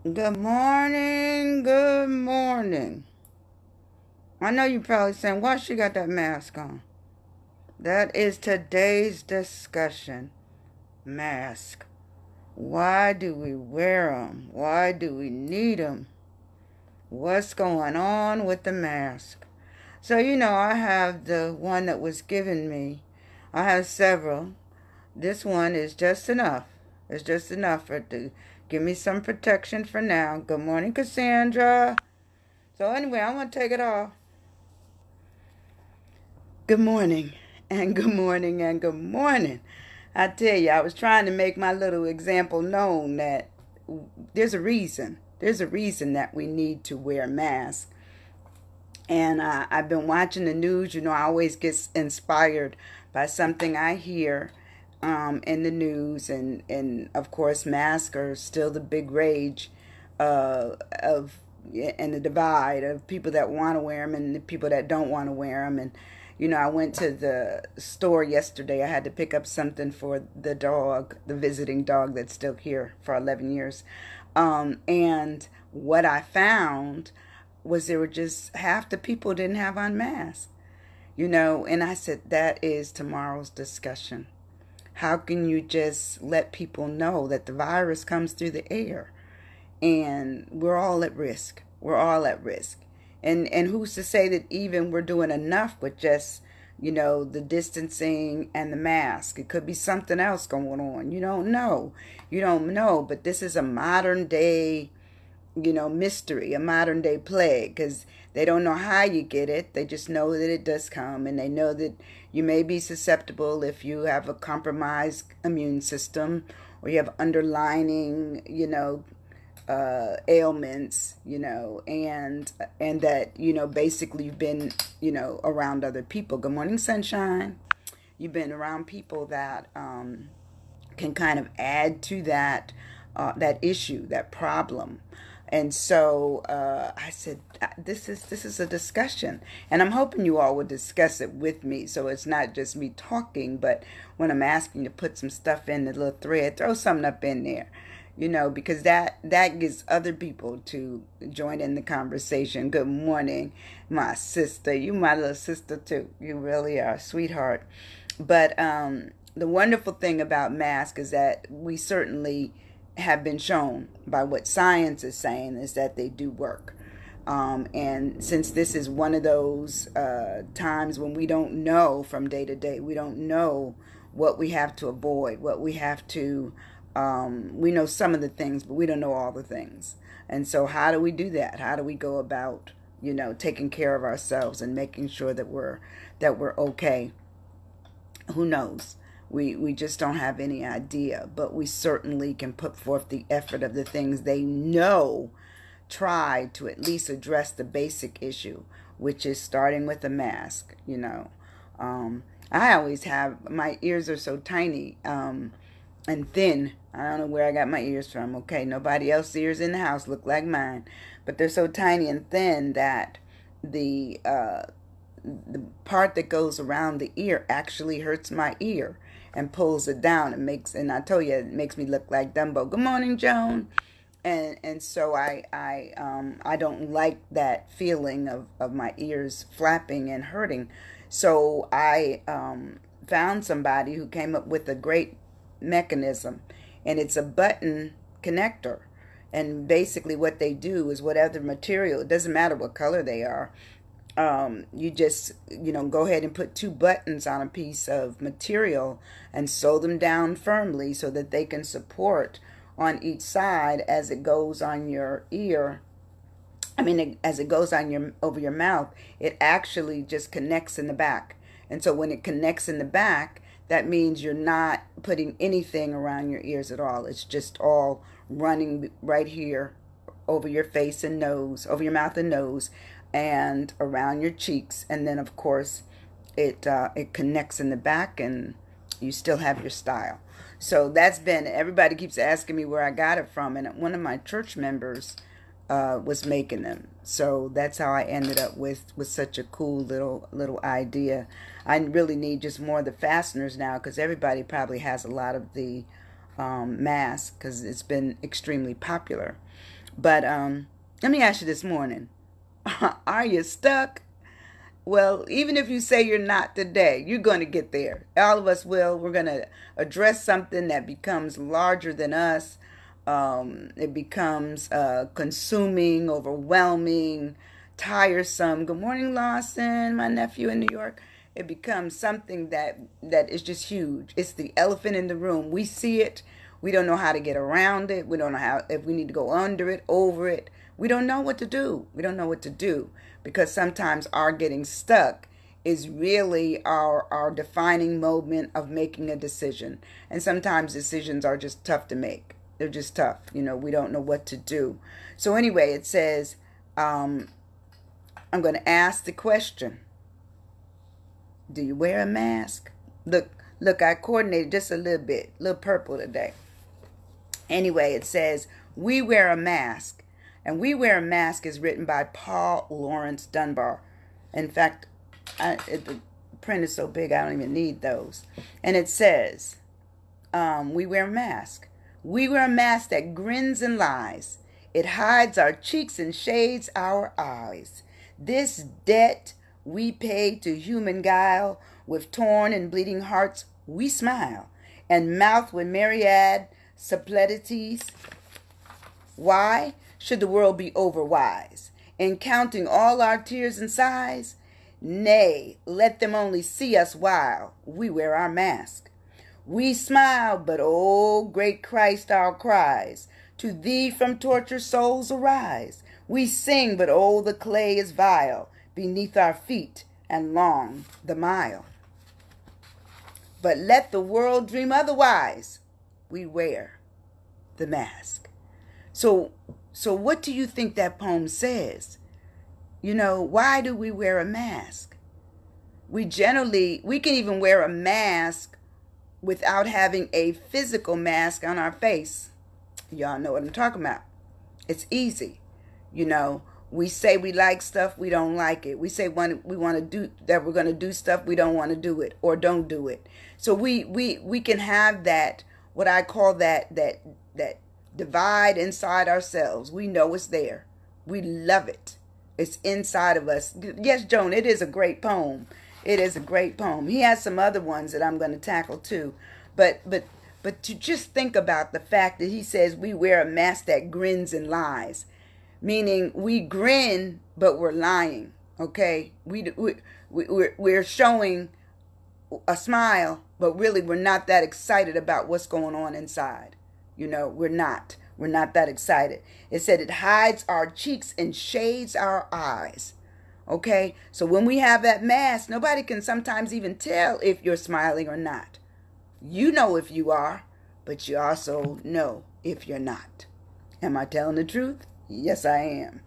Good morning, good morning. I know you're probably saying, why she got that mask on? That is today's discussion. Mask. Why do we wear them? Why do we need them? What's going on with the mask? So, I have the one that was given me. I have several. This one is just enough. It's just enough to give me some protection for now. Good morning, Cassandra. So anyway, I'm going to take it off. Good morning, and good morning, and good morning. I tell you, I was trying to make my little example known that there's a reason. There's a reason that we need to wear masks. And I've been watching the news. I always get inspired by something I hear in the news. And of course, masks are still the big rage of and the divide of people that want to wear them and the people that don't want to wear them. And I went to the store yesterday. I had to pick up something for the dog, the visiting dog that's still here for 11 years. And what I found was there were just half the people didn't have on masks. And I said, that is tomorrow's discussion. How can you just let people know that the virus comes through the air and we're all at risk? We're all at risk. And who's to say that even we're doing enough with just, the distancing and the mask? It could be something else going on. You don't know. You don't know. But this is a modern day, mystery, a modern day plague, because they don't know how you get it. They just know that it does come, and they know that you may be susceptible if you have a compromised immune system or you have underlining, ailments, and that, basically you've been, around other people. Good morning, sunshine. You've been around people that can kind of add to that issue, that problem. And so I said, this is a discussion, and I'm hoping you all would discuss it with me, so it's not just me talking. But when I'm asking you to put some stuff in the little thread, throw something up in there, because that gives other people to join in the conversation. Good morning, my sister. You my little sister too. You really are a sweetheart. But the wonderful thing about masks is that we certainly have been shown by what science is saying is that they do work. And since this is one of those times when we don't know from day to day, we don't know what we have to avoid, what we have to, we know some of the things, but we don't know all the things. And so how do we do that? How do we go about, taking care of ourselves and making sure that we're okay? Who knows? We just don't have any idea, but we certainly can put forth the effort of the things they know try to at least address the basic issue, which is starting with a mask. I always have, my ears are so tiny and thin. I don't know where I got my ears from. Okay, nobody else's ears in the house look like mine, but they're so tiny and thin that the part that goes around the ear actually hurts my ear and pulls it down. And I told you, it makes me look like Dumbo. Good morning, Joan. And so I don't like that feeling of my ears flapping and hurting. So I found somebody who came up with a great mechanism, and it's a button connector. And basically what they do is whatever material, it doesn't matter what color they are, you just, go ahead and put two buttons on a piece of material and sew them down firmly so that they can support on each side as it goes on your ear. As it goes on your over your mouth, it actually just connects in the back. And so when it connects in the back, that means you're not putting anything around your ears at all. It's just all running right here over your face and nose, over your mouth and nose, and around your cheeks. And then, of course, it connects in the back, and you still have your style. So that's been, everybody keeps asking me where I got it from, and one of my church members was making them. So that's how I ended up with such a cool little idea. I really need just more of the fasteners now, because everybody probably has a lot of the masks, because it's been extremely popular. But let me ask you this morning, are you stuck? Well, even if you say you're not today, you're going to get there. All of us will. We're going to address something that becomes larger than us. It becomes consuming, overwhelming, tiresome. Good morning, Lawson, my nephew in New York. It becomes something that is just huge. It's the elephant in the room. We see it. We don't know how to get around it. We don't know how, if we need to go under it, over it. We don't know what to do. We don't know what to do because sometimes our getting stuck is really our defining moment of making a decision. And sometimes decisions are just tough to make. They're just tough. We don't know what to do. So anyway, it says, I'm going to ask the question. Do you wear a mask? Look, I coordinated just a little bit, a little purple today. Anyway, it says, we wear a mask. And We Wear a Mask is written by Paul Laurence Dunbar. In fact, the print is so big I don't even need those. And it says, we wear a mask. We wear a mask that grins and lies. It hides our cheeks and shades our eyes. This debt we pay to human guile, with torn and bleeding hearts we smile, and mouth with myriad subtleties. Why should the world be overwise in counting all our tears and sighs? Nay, let them only see us while we wear our mask. We smile, but oh, great Christ, our cries to thee from tortured souls arise. We sing, but oh, the clay is vile beneath our feet, and long the mile. But let the world dream otherwise. We wear the mask. So what do you think that poem says? Why do we wear a mask? We can even wear a mask without having a physical mask on our face. Y'all know what I'm talking about. It's easy. We say we like stuff, we don't like it. We say we want to do that, we're going to do stuff, we don't want to do it or don't do it. So we can have that, what I call that divide inside ourselves. We know it's there. We love it. It's inside of us. Yes, Joan, it is a great poem. It is a great poem. He has some other ones that I'm going to tackle too. But to just think about the fact that he says we wear a mask that grins and lies. Meaning we grin, but we're lying, okay? We're showing a smile, but really we're not that excited about what's going on inside. We're not that excited. It said it hides our cheeks and shades our eyes, okay? So when we have that mask, nobody can sometimes even tell if you're smiling or not. You know if you are, but you also know if you're not. Am I telling the truth? Yes, I am.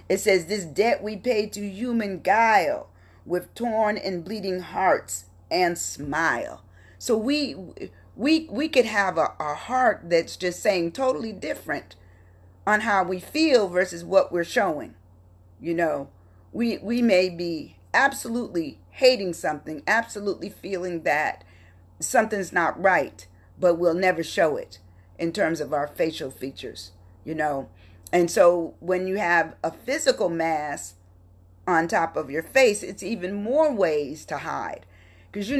It says, this debt we pay to human guile, with torn and bleeding hearts and smile. So we could have a heart that's just saying totally different on how we feel versus what we're showing. We may be absolutely hating something, absolutely feeling that something's not right, but we'll never show it in terms of our facial features, And so when you have a physical mask on top of your face, it's even more ways to hide. Because,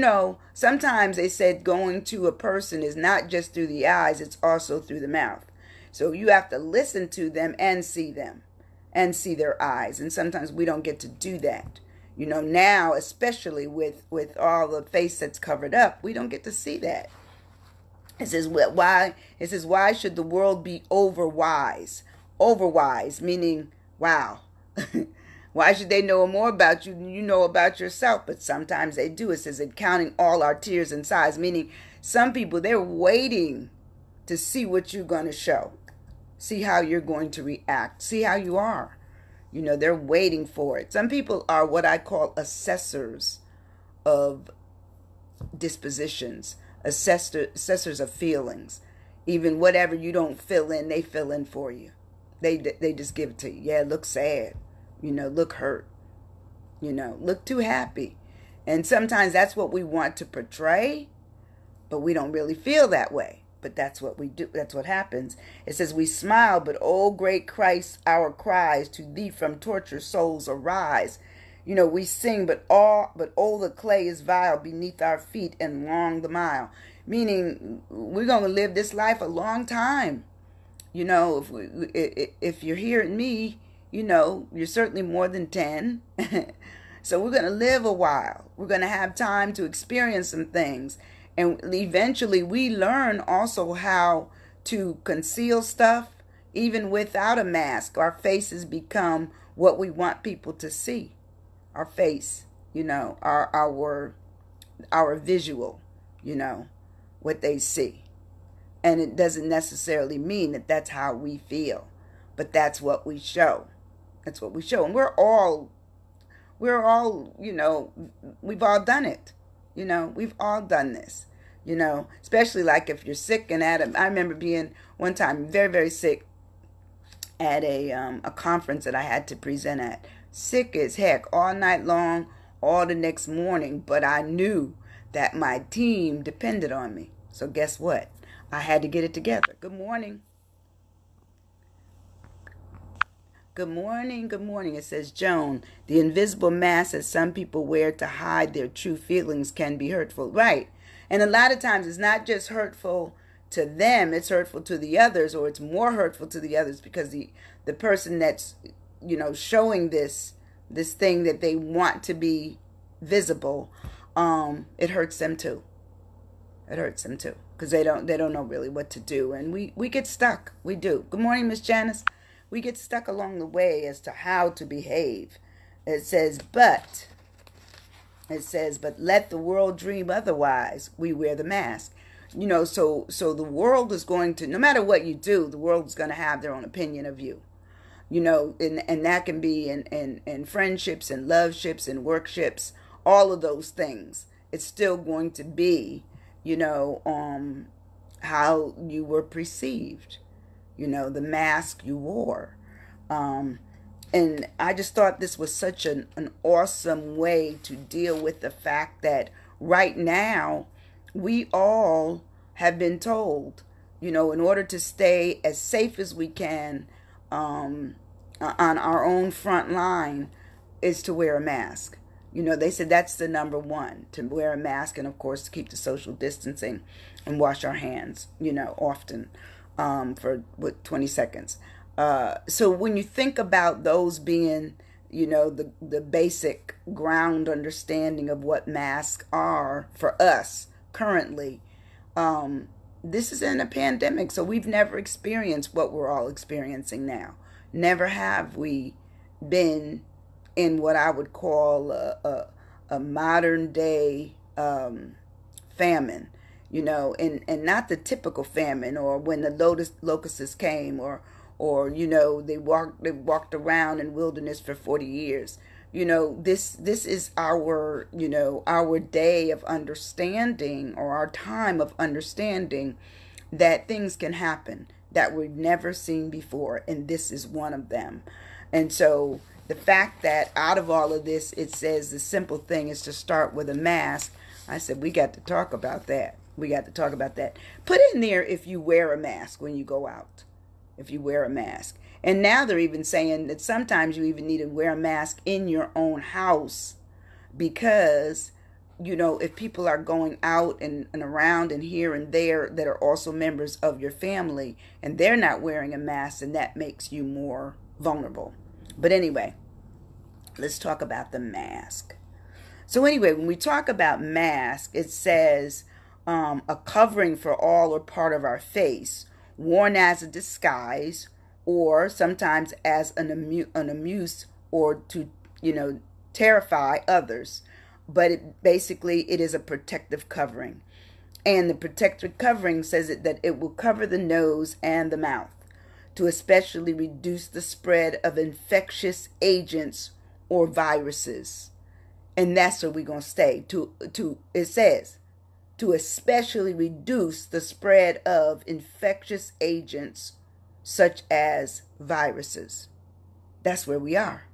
sometimes they said going to a person is not just through the eyes, it's also through the mouth. So you have to listen to them and see their eyes. And sometimes we don't get to do that. Now, especially with all the face that's covered up, we don't get to see that. It says, why should the world be overwise? Overwise, meaning, wow. Why should they know more about you than you know about yourself? But sometimes they do. It says, counting all our tears and sighs, meaning some people, they're waiting to see what you're going to show. See how you're going to react. See how you are. They're waiting for it. Some people are what I call assessors of dispositions, assessors of feelings. Even whatever you don't fill in, they fill in for you. They just give it to you. Yeah, look sad. Look hurt. Look too happy. And sometimes that's what we want to portray, but we don't really feel that way. but that's what we do. That's what happens. It says, we smile, but oh, great Christ, our cries to thee from tortured souls arise. We sing, but oh, the clay is vile beneath our feet and long the mile. Meaning, we're going to live this life a long time. If you're hearing me, you're certainly more than 10. So we're going to live a while. We're going to have time to experience some things. And eventually we learn also how to conceal stuff, even without a mask. Our faces become what we want people to see. Our face, our visual, what they see. And it doesn't necessarily mean that that's how we feel, but that's what we show. That's what we show. And we're all, we've all done it. We've all done this, especially like if you're sick and I remember being one time very, very sick at a conference that I had to present at. Sick as heck all night long, all the next morning, but I knew that my team depended on me. So guess what? I had to get it together. Good morning. Good morning. Good morning. It says, Joan, the invisible mask that some people wear to hide their true feelings can be hurtful. Right. And a lot of times it's not just hurtful to them, it's hurtful to the others, or it's more hurtful to the others because the person that's showing this thing that they want to be visible, it hurts them too. It hurts them too because they don't know really what to do, and we get stuck. We do. Good morning, Miss Janice. We get stuck along the way as to how to behave. It says, but let the world dream otherwise. We wear the mask. So the world is going to, no matter what you do, the world is going to have their own opinion of you. And that can be in friendships and loveships and workships, all of those things. It's still going to be, how you were perceived, the mask you wore. And I just thought this was such an awesome way to deal with the fact that right now we all have been told, in order to stay as safe as we can, on our own front line is to wear a mask. They said that's the number one, to wear a mask, and of course to keep the social distancing and wash our hands, often, for 20 seconds. So when you think about those being, the basic ground understanding of what masks are for us currently, this is in a pandemic, so we've never experienced what we're all experiencing now. Never have we been in what I would call a modern day famine, and not the typical famine, or when the locusts came, or they walked around in wilderness for 40 years. This is our our day of understanding, or our time of understanding that things can happen that we've never seen before, and this is one of them. And so the fact that out of all of this, it says the simple thing is to start with a mask, I said, we got to talk about that. We got to talk about that. Put in there if you wear a mask when you go out, if you wear a mask. And now they're even saying that sometimes you even need to wear a mask in your own house because, if people are going out and around and here and there that are also members of your family and they're not wearing a mask, and that makes you more vulnerable. But anyway, let's talk about the mask. So anyway, when we talk about mask, it says a covering for all or part of our face, worn as a disguise, or sometimes as an amuse, or to, terrify others. But it is a protective covering. And the protective covering says that it will cover the nose and the mouth to especially reduce the spread of infectious agents or viruses. And that's where we're going to stay. It says, to especially reduce the spread of infectious agents such as viruses. That's where we are.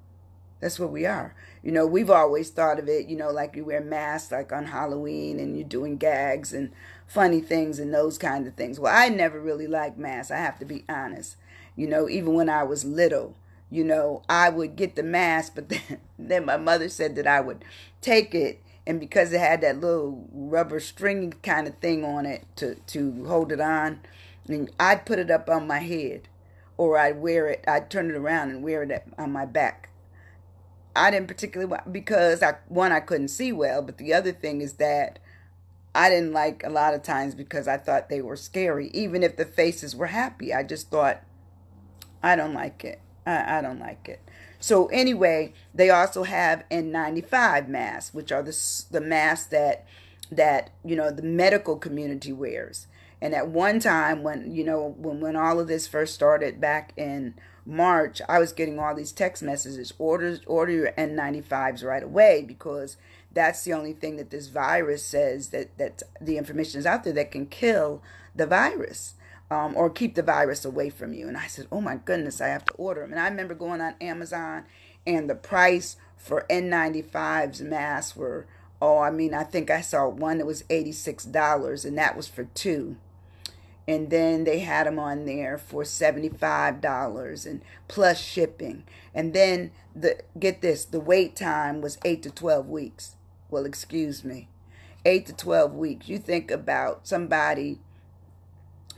That's where we are. We've always thought of it, like you wear masks like on Halloween and you're doing gags and funny things and those kind of things. Well, I never really liked masks. I have to be honest. Even when I was little, I would get the mask, but then my mother said that I would take it, and because it had that little rubber string kind of thing on it to hold it on, and I'd put it up on my head, or I'd turn it around and wear it on my back. I didn't particularly, because I couldn't see well, but the other thing is that I didn't like a lot of times because I thought they were scary, even if the faces were happy. I just thought, I don't like it. I don't like it. So anyway, they also have N95 masks, which are the masks that the medical community wears. And at one time, when all of this first started back in March, I was getting all these text messages: order your N95s right away, because that's the only thing that this virus says, that the information is out there that can kill the virus, or keep the virus away from you. And I said, oh my goodness, I have to order them. And I remember going on Amazon, and the price for N95s masks were, I think I saw one that was $86, and that was for two. And then they had them on there for $75 and plus shipping. And then get this, the wait time was 8 to 12 weeks. Well, excuse me, 8 to 12 weeks. You think about somebody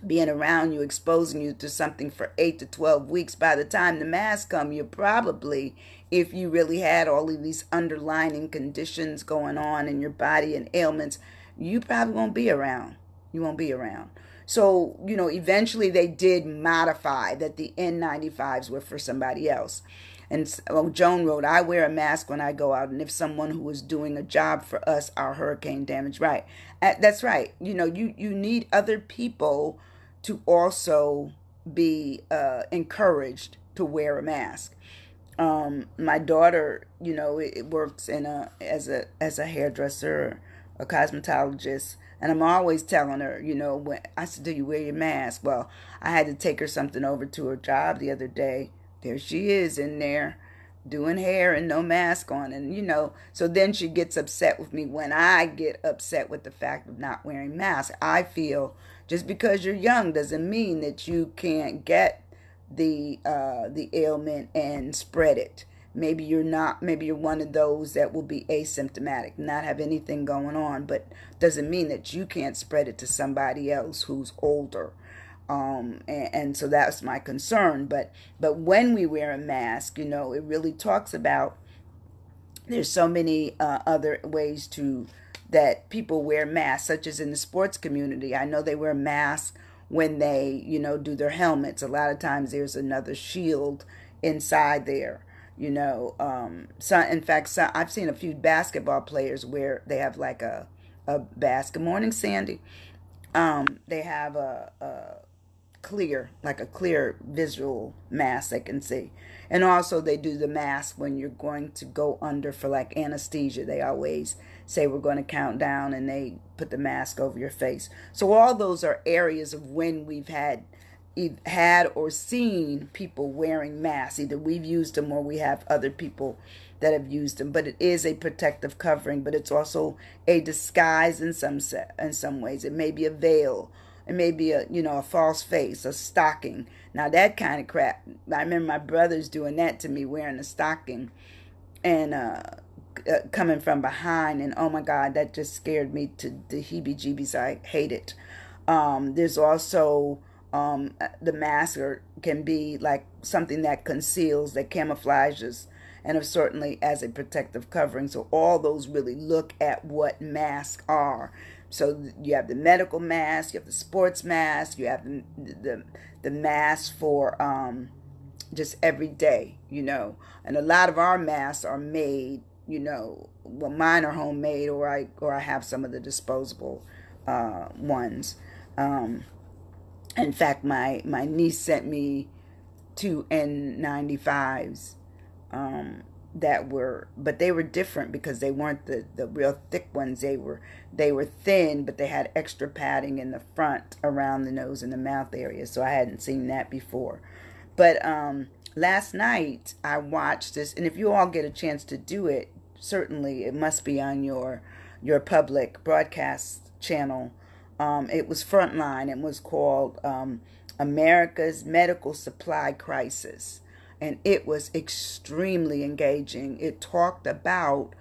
being around you, exposing you to something for 8 to 12 weeks. By the time the masks come, you're probably, if you really had all of these underlying conditions going on in your body and ailments, you probably won't be around. You won't be around. So, eventually they did modify that the N95s were for somebody else. And Joan wrote, I wear a mask when I go out, and if someone who is doing a job for us, our hurricane damage. Right. That's right. You need other people to also be encouraged to wear a mask. My daughter, it works as a hairdresser, a cosmetologist. And I'm always telling her, when I said, do you wear your mask? Well, I had to take her something over to her job the other day. There she is in there doing hair and no mask on. And, so then she gets upset with me when I get upset with the fact of not wearing masks. I feel just because you're young doesn't mean that you can't get the ailment and spread it. Maybe you're not, maybe you're one of those that will be asymptomatic, not have anything going on, but doesn't mean that you can't spread it to somebody else who's older. And so that's my concern. But when we wear a mask, it really talks about, there's so many other ways that people wear masks, such as in the sports community. I know they wear masks when they, do their helmets. A lot of times there's another shield inside there. In fact, I've seen a few basketball players where they have like a basket. Morning, Sandy. They have a clear visual mask they can see. And also they do the mask when you're going to go under for like anesthesia. They always say we're going to count down, and they put the mask over your face. So all those are areas of when we've had or seen people wearing masks. Either we've used them or we have other people that have used them. But it is a protective covering, but it's also a disguise in some ways. It may be a veil. It may be a false face, a stocking. Now that kind of crap, I remember my brothers doing that to me, wearing a stocking and coming from behind, and oh my God, that just scared me to the heebie-jeebies. I hate it. There's also the mask can be like something that conceals, that camouflages, and certainly as a protective covering. So all those really look at what masks are. So you have the medical mask, you have the sports mask, you have the mask for just every day, And a lot of our masks are made, well, mine are homemade, or I have some of the disposable ones. In fact, my niece sent me 2 N95s but they were different because they weren't the real thick ones. They were thin, but they had extra padding in the front around the nose and the mouth area. So I hadn't seen that before. But last night I watched this, and if you all get a chance to do it, certainly it must be on your public broadcast channel. It was Frontline and was called America's Medical Supply Crisis. And it was extremely engaging. It talked about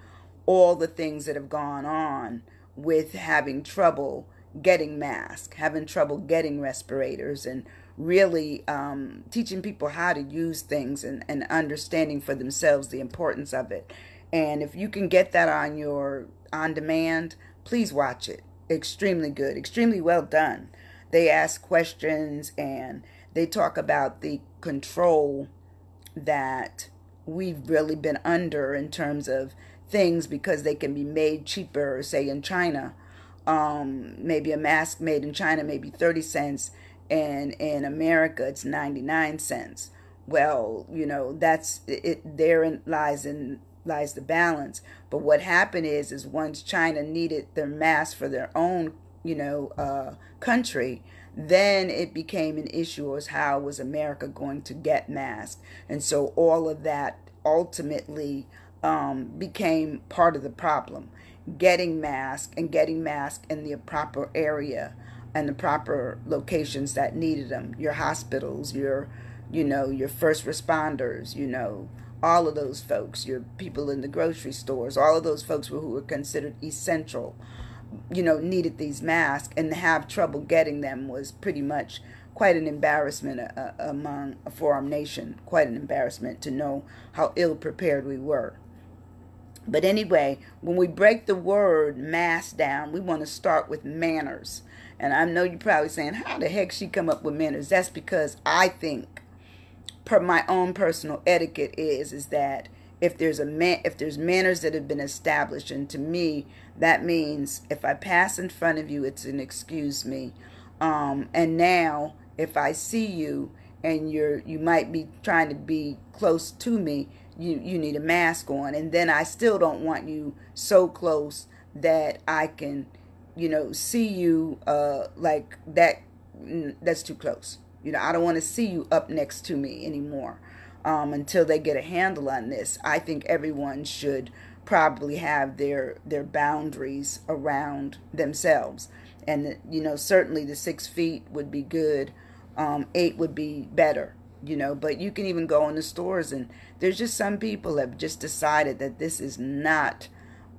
all the things that have gone on with having trouble getting masks, having trouble getting respirators, and really teaching people how to use things and understanding for themselves the importance of it. And if you can get that on your on demand, please watch it. Extremely good, extremely well done. They ask questions and they talk about the control that we've really been under in terms of things because they can be made cheaper, say in China. Maybe a mask made in China may be 30 cents and in America it's 99 cents. Well, that's it. Therein lies the balance. But what happened is once China needed their masks for their own, country, then it became an issue as how was America going to get masks. And so all of that ultimately became part of the problem. Getting masks in the proper area and the proper locations that needed them. Your hospitals, your first responders, all of those folks, your people in the grocery stores, all of those folks who were considered essential, needed these masks, and to have trouble getting them was pretty much quite an embarrassment for our nation, quite an embarrassment to know how ill prepared we were. But anyway, when we break the word mass down, we want to start with manners. And I know you're probably saying, how the heck she come up with manners? That's because I think, per my own personal etiquette, is that if there's manners that have been established, and to me that means if I pass in front of you, it's an excuse me. And now if I see you and you might be trying to be close to me, you need a mask on, and then I still don't want you so close that I can, see you like that. That's too close. I don't want to see you up next to me anymore until they get a handle on this. I think everyone should probably have their boundaries around themselves, and certainly the 6 feet would be good. 8 would be better. But you can even go in the stores, and there's just some people have just decided that this is not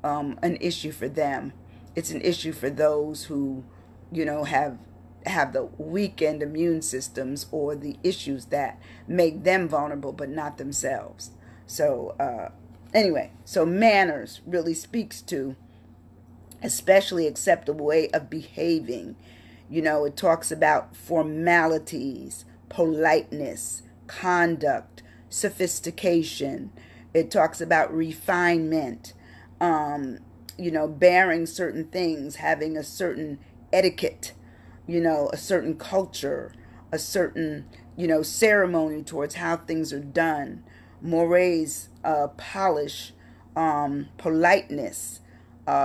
an issue for them. It's an issue for those who, have the weakened immune systems or the issues that make them vulnerable, but not themselves. So anyway, so manners really speaks to especially acceptable way of behaving. It talks about formalities, politeness, conduct, sophistication. It talks about refinement, bearing certain things, having a certain etiquette, a certain culture, a certain, ceremony towards how things are done, mores, polish, politeness,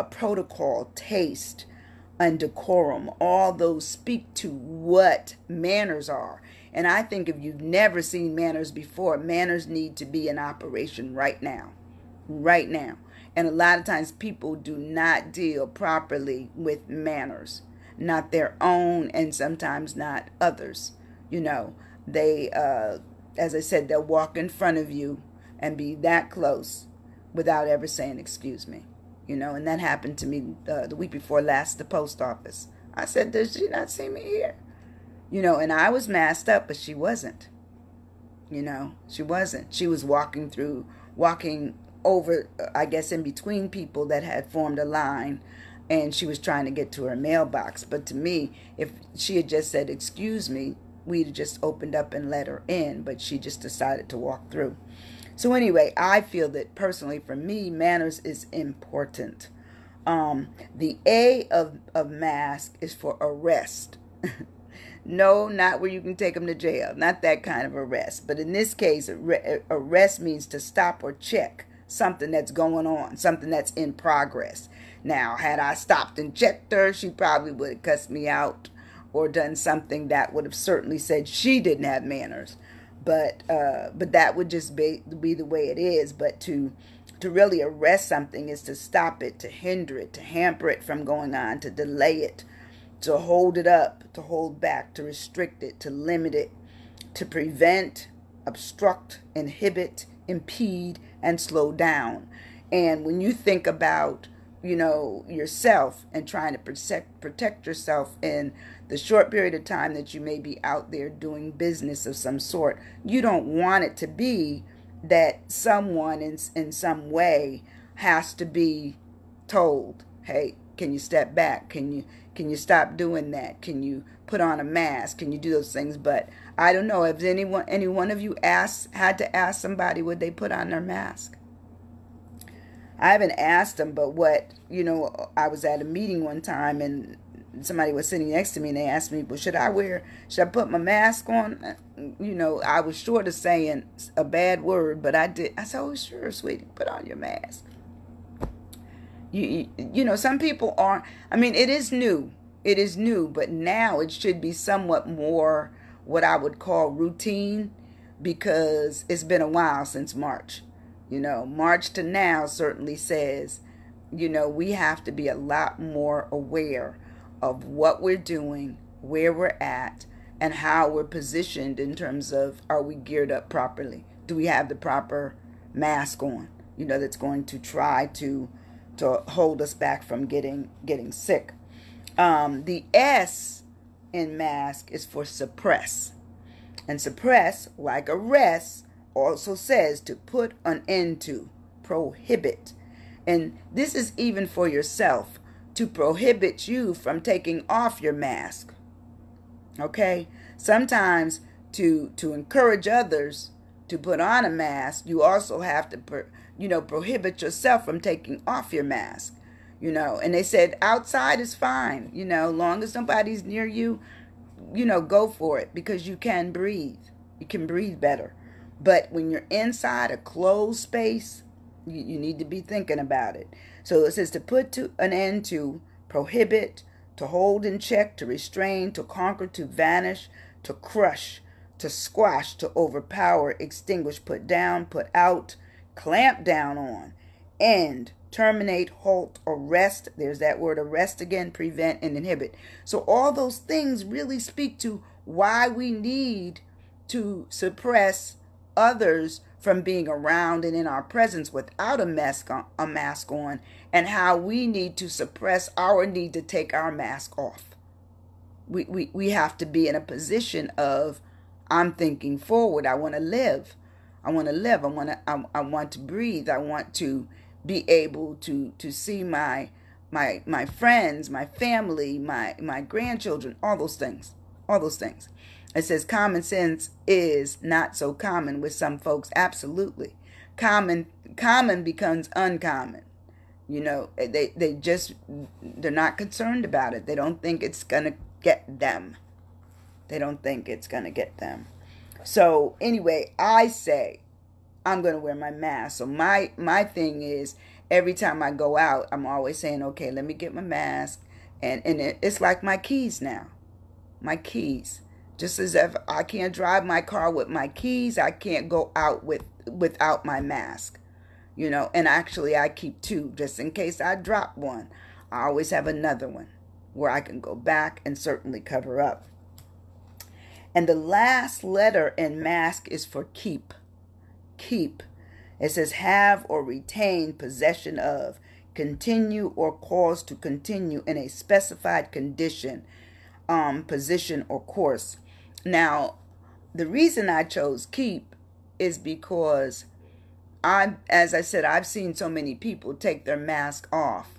protocol, taste, and decorum. All those speak to what manners are. And I think if you've never seen manners before, manners need to be in operation right now. Right now. And a lot of times people do not deal properly with manners. Not their own, and sometimes not others. They, as I said, they'll walk in front of you and be that close without ever saying, excuse me. And that happened to me the week before last at the post office. I said, does she not see me here? And I was masked up, but she wasn't. She wasn't. She was walking over, I guess, in between people that had formed a line, and she was trying to get to her mailbox. But to me, if she had just said, excuse me, we'd have just opened up and let her in, but she just decided to walk through. So anyway, I feel that personally for me, manners is important. The A of mask is for arrest. No, not where you can take them to jail. Not that kind of arrest. But in this case, arrest means to stop or check something that's going on, something that's in progress. Now, had I stopped and checked her, she probably would have cussed me out or done something that would have certainly said she didn't have manners. But that would just be the way it is. But to really arrest something is to stop it, to hinder it, to hamper it from going on, to delay it, to hold it up, to hold back, to restrict it, to limit it, to prevent, obstruct, inhibit, impede, and slow down. And when you think about, yourself and trying to protect yourself in the short period of time that you may be out there doing business of some sort, you don't want it to be that someone in some way has to be told, hey, can you step back? Can you stop doing that? Can you put on a mask? Can you do those things? But I don't know. Have any one of you had to ask somebody would they put on their mask? I haven't asked them, but I was at a meeting one time and somebody was sitting next to me and they asked me, well, should I put my mask on? I was short of saying a bad word, but I did. I said, oh, sure, sweetie, put on your mask. Some people aren't. I mean, it is new, but now it should be somewhat more what I would call routine, because it's been a while since March. March to now certainly says, we have to be a lot more aware of what we're doing, where we're at, and how we're positioned in terms of, are we geared up properly? Do we have the proper mask on, that's going to try to hold us back from getting sick. The S in mask is for suppress. And suppress, like arrest, also says to put an end to, prohibit. And this is even for yourself, to prohibit you from taking off your mask. Okay? Sometimes to encourage others to put on a mask, you also have to prohibit yourself from taking off your mask. And they said outside is fine, long as nobody's near you, go for it, because you can breathe. You can breathe better. But when you're inside a closed space, you need to be thinking about it. So it says to put an end to, prohibit, to hold in check, to restrain, to conquer, to vanish, to crush, to squash, to overpower, extinguish, put down, put out, clamp down on, end, terminate, halt, arrest. There's that word arrest again, prevent, and inhibit. So all those things really speak to why we need to suppress others from being around and in our presence without a mask on, and how we need to suppress our need to take our mask off. We have to be in a position of, I'm thinking forward. I want to live. I want to breathe. I want to be able to see my friends, my family, my grandchildren, all those things. It says common sense is not so common with some folks. Absolutely. Common becomes uncommon. They're not concerned about it. They don't think it's going to get them. So anyway, I say I'm going to wear my mask. So my thing is, every time I go out, I'm always saying, okay, let me get my mask. And it's like my keys now. My keys. Just as if I can't drive my car with my keys, I can't go out without my mask. And actually I keep two, just in case I drop one. I always have another one where I can go back and certainly cover up. And the last letter in mask is for keep. Keep. It says have or retain possession of, continue or cause to continue in a specified condition, position, or course. Now, the reason I chose keep is because as I said, I've seen so many people take their mask off,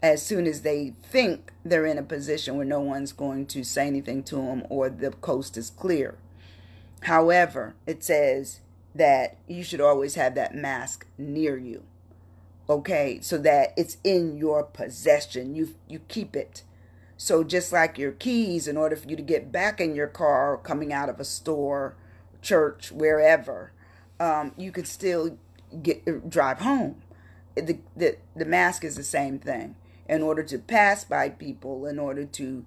as soon as they think they're in a position where no one's going to say anything to them or the coast is clear. However, it says that you should always have that mask near you, okay, so that it's in your possession. You keep it. So just like your keys, in order for you to get back in your car coming out of a store, church, wherever, you could still drive home. The mask is the same thing. In order to pass by people, in order to,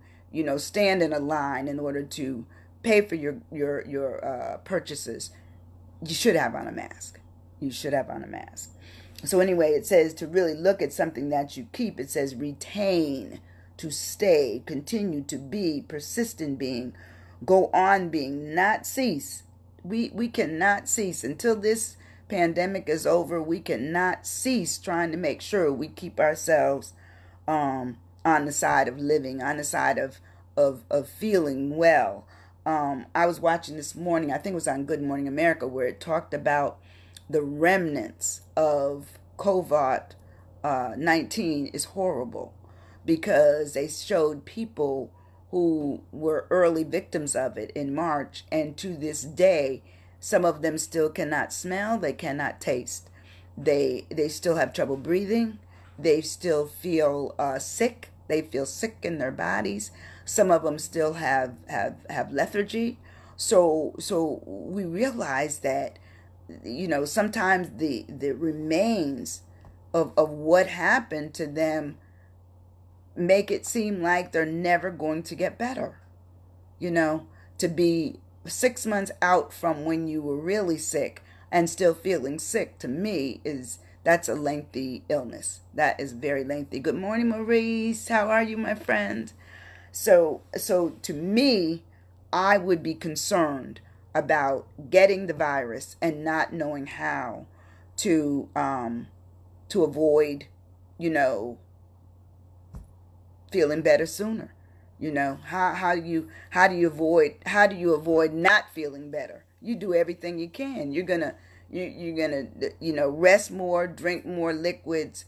stand in a line, in order to pay for your purchases, you should have on a mask. So anyway, it says to really look at something that you keep. It says retain, to stay, continue to be, persistent being, go on being, not cease. We cannot cease until this pandemic is over. We cannot cease trying to make sure we keep ourselves on the side of living, on the side of feeling well. I was watching this morning, I think it was on Good Morning America, where it talked about the remnants of COVID-19 is horrible, because they showed people who were early victims of it in March, and to this day, some of them still cannot smell, they cannot taste, they still have trouble breathing, they still feel sick, they feel sick in their bodies. Some of them still have lethargy. So we realize that, sometimes the remains of what happened to them make it seem like they're never going to get better. To be 6 months out from when you were really sick and still feeling sick, to me, that's a lengthy illness. That is very lengthy. Good morning, Maurice. How are you, my friend? So to me, I would be concerned about getting the virus and not knowing how to avoid, feeling better sooner. How do you avoid not feeling better? You do everything you can. You're gonna rest more, drink more liquids,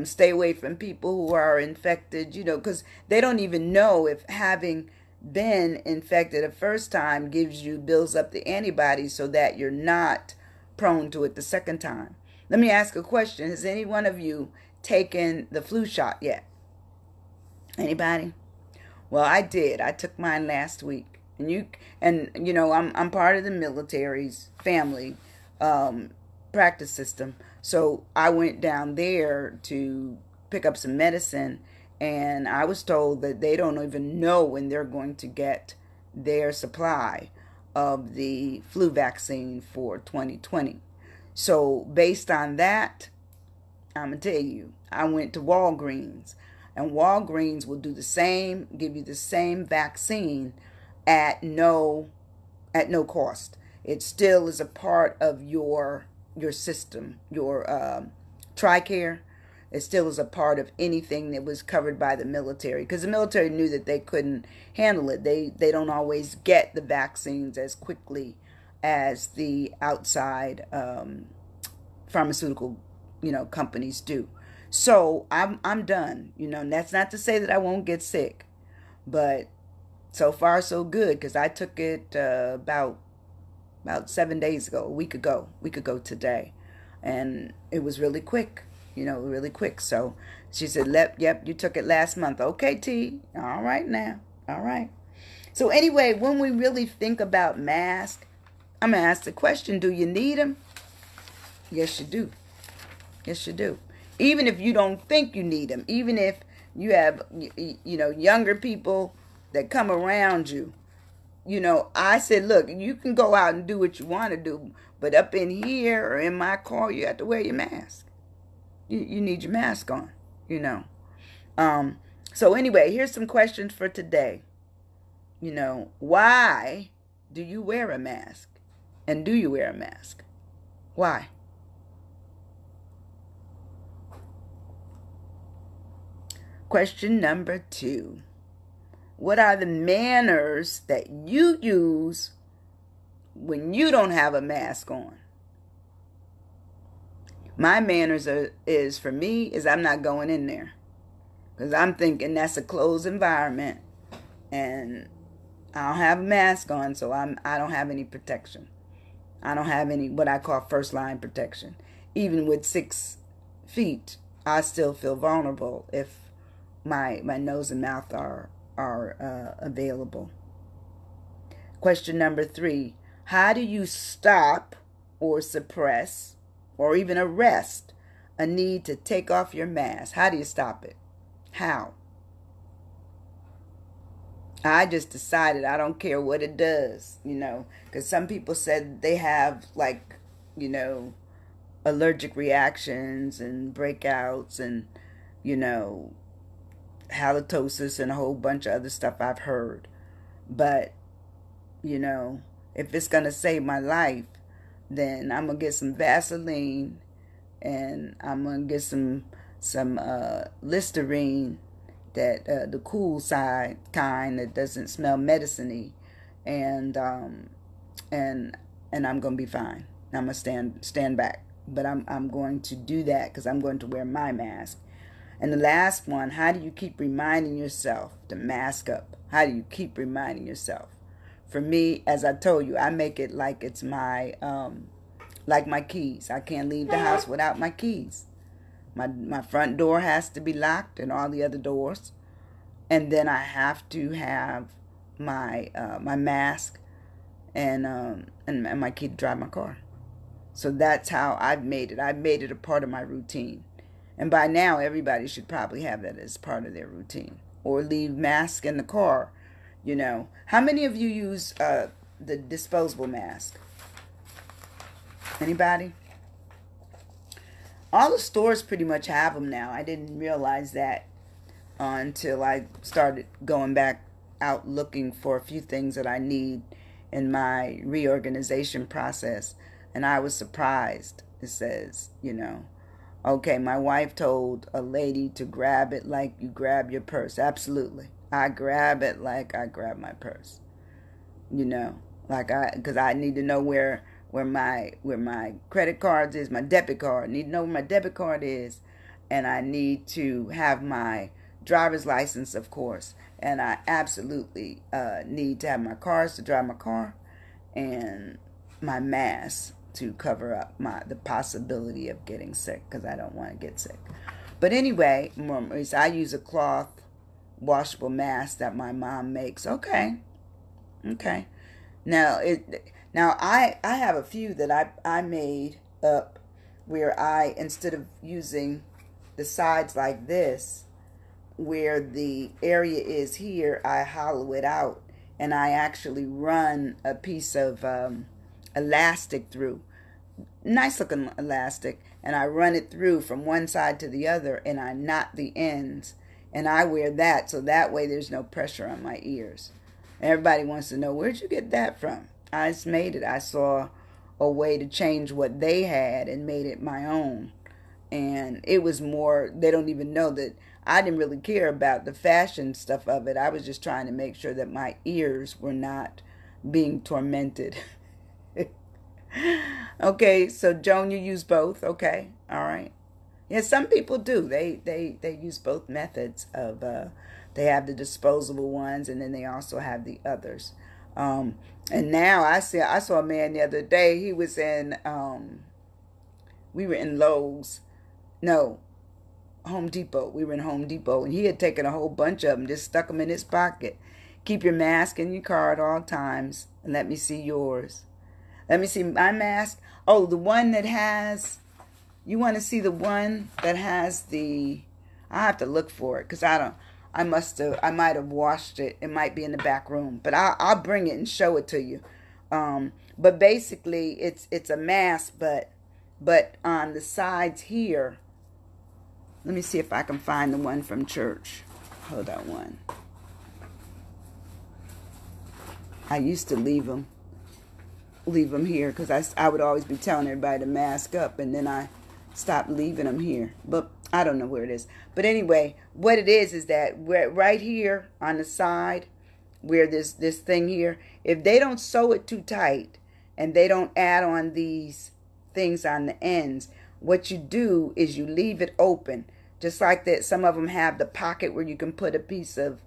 stay away from people who are infected, because they don't even know if having been infected a first time builds up the antibodies so that you're not prone to it the second time. Let me ask a question. Has any one of you taken the flu shot yet? Anybody? Well, I did. I took mine last week. I'm part of the military's family practice system. So I went down there to pick up some medicine, and I was told that they don't even know when they're going to get their supply of the flu vaccine for 2020. So based on that, I'm going to tell you, I went to Walgreens, and Walgreens will do the same, give you the same vaccine at no cost. It still is a part of your system, your TRICARE. It still is a part of anything that was covered by the military, because the military knew that they couldn't handle it. They don't always get the vaccines as quickly as the outside pharmaceutical companies do. So I'm done. And that's not to say that I won't get sick, but so far so good, because I took it about 7 days ago, a week ago today, and it was really quick, really quick. So she said, yep, you took it last month. Okay, T. All right now. All right. So anyway, when we really think about masks, I'm going to ask the question, do you need them? Yes, you do. Yes, you do. Even if you don't think you need them, even if you have, younger people that come around you, I said, look, you can go out and do what you want to do, but up in here or in my car, you have to wear your mask. You need your mask on, So anyway, here's some questions for today. Why do you wear a mask? And do you wear a mask? Why? Question number 2. What are the manners that you use when you don't have a mask on? My manners is I'm not going in there, because I'm thinking that's a closed environment and I don't have a mask on, so I don't have any protection. I don't have any what I call first line protection. Even with 6 feet, I still feel vulnerable if my nose and mouth are available. Question number 3. How do you stop or suppress or even arrest a need to take off your mask? How do you stop it? How? I just decided I don't care what it does, because some people said they have allergic reactions and breakouts and, halitosis and a whole bunch of other stuff I've heard. But, you know, if it's going to save my life, then I'm going to get some Vaseline and I'm going to get some Listerine, that the cool side kind that doesn't smell medicine-y, and and I'm going to be fine. I'm going to stand back. But I'm going to do that because I'm going to wear my mask. And the last one, how do you keep reminding yourself to mask up? How do you keep reminding yourself? For me, as I told you, I make it like it's my keys. I can't leave the house without my keys. My front door has to be locked and all the other doors. And then I have to have my my mask and my key to drive my car. So that's how I've made it. I've made it a part of my routine. And by now, everybody should probably have that as part of their routine. Or leave mask in the car, you know. How many of you use the disposable mask? Anybody? All the stores pretty much have them now. I didn't realize that until I started going back out looking for a few things that I need in my reorganization process. And I was surprised. It says, you know, okay, my wife told a lady to grab it like you grab your purse. Absolutely. I grab it like I grab my purse. You know, because I need to know where my credit cards is, my debit card. I need to know where my debit card is. And I need to have my driver's license, of course. And I absolutely need to have my cars to drive my car and my mask to cover up the possibility of getting sick, because I don't want to get sick. But anyway, I use a cloth washable mask that my mom makes. Okay. Now I have a few that I made up where I, instead of using the sides like this, where the area is here, I hollow it out and I actually run a piece of elastic through. Nice looking elastic, and I run it through from one side to the other, and I knot the ends, and I wear that so that way there's no pressure on my ears. Everybody wants to know, where'd you get that from? I just made it. I saw a way to change what they had and made it my own. And it was more, they don't even know that I didn't really care about the fashion stuff of it. I was just trying to make sure that my ears were not being tormented. Okay, so Joan, you use both. Okay, all right. Yeah, some people do. They use both methods of. They have the disposable ones, and then they also have the others. And now I saw a man the other day. He was in. We were in Lowe's. No, Home Depot. We were in Home Depot, and he had taken a whole bunch of them, just stuck them in his pocket. Keep your mask in your car at all times, and let me see yours. Let me see my mask. Oh, the one that has, you want to see the one that has the, I have to look for it because I might have washed it. It might be in the back room, but I'll bring it and show it to you. But basically it's a mask, but on the sides here, let me see if I can find the one from church. Hold on one. I used to leave them here because I would always be telling everybody to mask up, and then I stopped leaving them here, but I don't know where it is. But anyway, what it is that right here on the side where this thing here, if they don't sew it too tight and they don't add on these things on the ends, what you do is you leave it open, just like that. Some of them have the pocket where you can put a piece of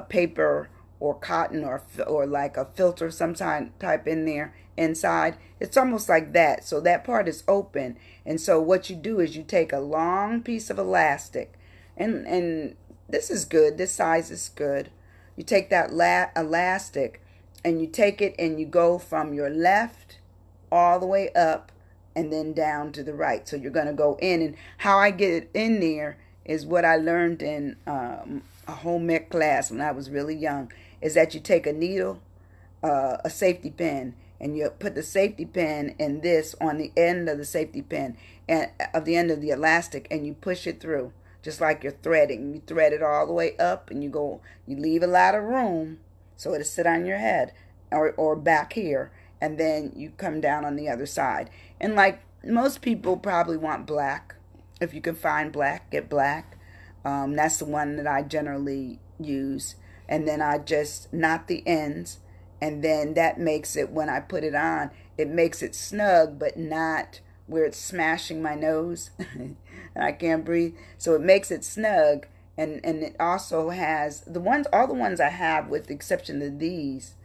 paper or cotton or like a filter some type in there inside. It's almost like that. So that part is open. And so what you do is you take a long piece of elastic, and this is good. This size is good. You take that elastic and you take it and you go from your left all the way up and then down to the right. So you're going to go in, and how I get it in there is what I learned in a home ec class when I was really young, is that you take a needle, a safety pin, and you put the safety pin in this on the end of the safety pin and of the end of the elastic, and you push it through. just like you're threading. You thread it all the way up, and you leave a lot of room so it'll sit on your head or back here, and then you come down on the other side. And like most people probably want black. If you can find black, get black. That's the one that I generally use. And then I just knot the ends, and then that makes it, when I put it on, it makes it snug, but not where it's smashing my nose and I can't breathe. So it makes it snug, and it also has all the ones I have, with the exception of these,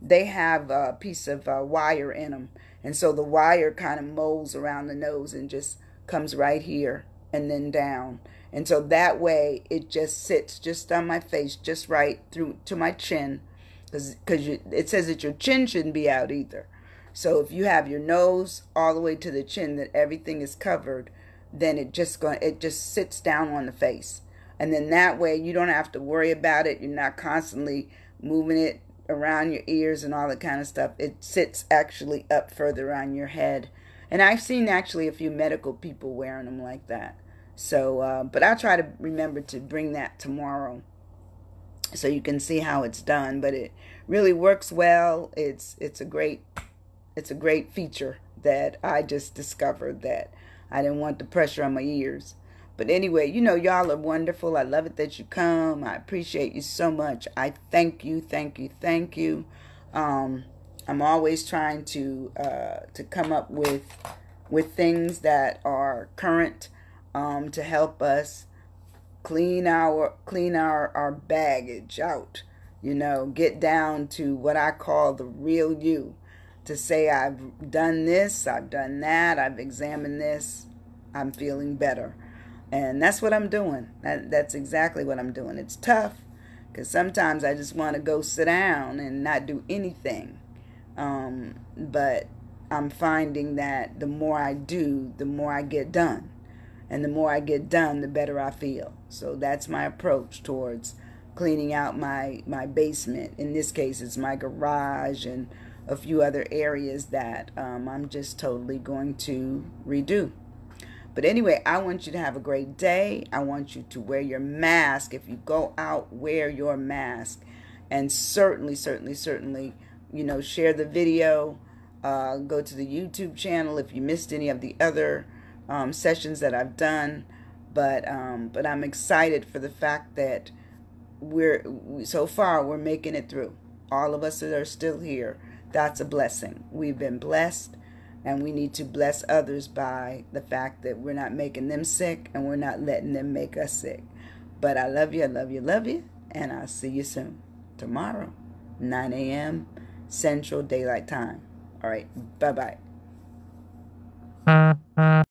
they have a piece of wire in them, and so the wire kind of molds around the nose and just comes right here and then down. And so that way it just sits just on my face, just right through to my chin, because it says that your chin shouldn't be out either. So if you have your nose all the way to the chin, that everything is covered, then it just sits down on the face. And then that way you don't have to worry about it. You're not constantly moving it around your ears and all that kind of stuff. It sits actually up further on your head. And I've seen actually a few medical people wearing them like that. So, but I'll try to remember to bring that tomorrow so you can see how it's done. But it really works well. It's a great feature that I just discovered, that I didn't want the pressure on my ears. But anyway, y'all are wonderful. I love it that you come. I appreciate you so much. I thank you, thank you, thank you. I'm always trying to come up with things that are current, to help us clean our baggage out. Get down to what I call the real you. To say, I've done this, I've done that, I've examined this, I'm feeling better. And that's what I'm doing. That's exactly what I'm doing. It's tough, because sometimes I just want to go sit down and not do anything. But I'm finding that the more I do, the more I get done. And the more I get done, the better I feel. So that's my approach towards cleaning out my basement. In this case, it's my garage and a few other areas that I'm just totally going to redo. But anyway, I want you to have a great day. I want you to wear your mask. If you go out, wear your mask. And certainly, certainly, certainly, share the video. Go to the YouTube channel if you missed any of the other sessions that I've done. But I'm excited for the fact that so far we're making it through. All of us that are still here. That's a blessing. We've been blessed, and we need to bless others by the fact that we're not making them sick and we're not letting them make us sick. But I love you, I love you, love you, and I'll see you soon. Tomorrow, 9 a.m. Central Daylight Time. All right, bye-bye.